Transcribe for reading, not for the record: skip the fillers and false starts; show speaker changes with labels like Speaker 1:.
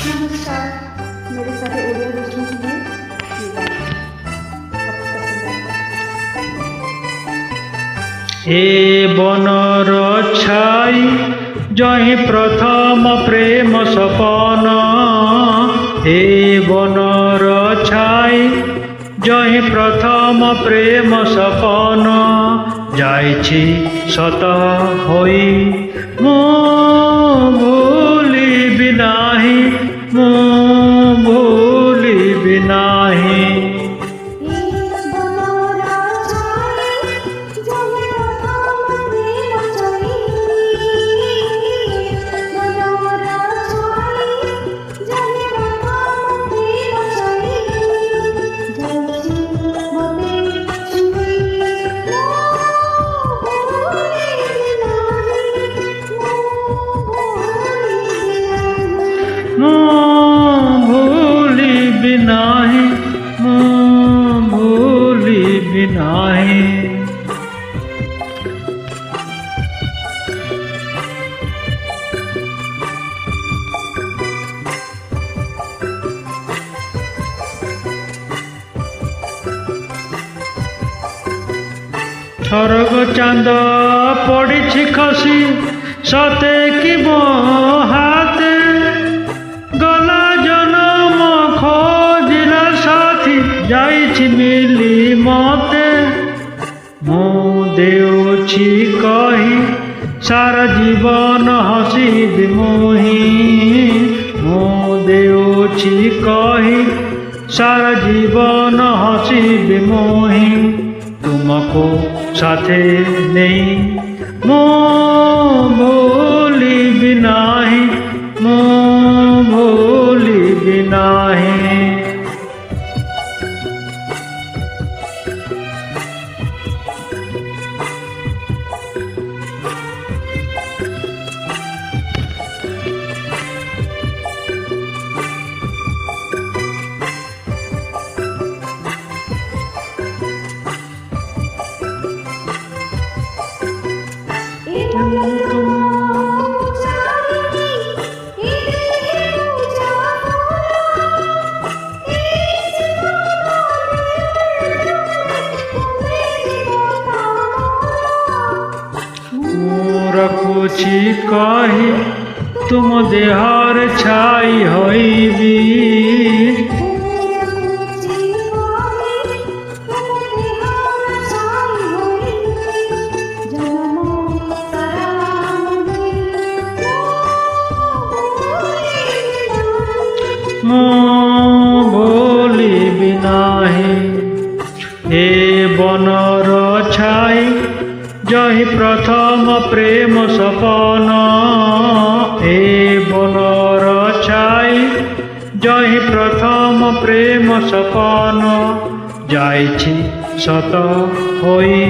Speaker 1: नमस्कार, मेरे सारे ओडिया दोस्तों के लिए ये गाना आपको पसंद आएगा।
Speaker 2: ए बनर छाई जहि प्रथम प्रेम सपन, ए बनर छाई जहि प्रथम प्रेम सपन, जाइछि सत होई मो भूलिबि नाही, मो भूलिबि नाही। मो भूलिबि नाही, मो भूलिबि नाही। स्वर्ग चांद पड़ी खसी सते कि मो हाथे, गला जनम खोजिला साथी जाइछि मिली मते। मु देउछि कही सारा जीवन हसीबि मोहि, मु देउछि कही सारा जीवन हसीबि मोहि। तुमको साथे नहीं मो भूलिबि नाही, मो भूलिबि नाही। रखुछि कही तुम देहर छाई होइबी, मो भूलिबि नाही। ए बनर छाई जहि प्रथम प्रेम सपन, ए बनर छाई जहि प्रथम प्रेम सपन, जाइछि सत होई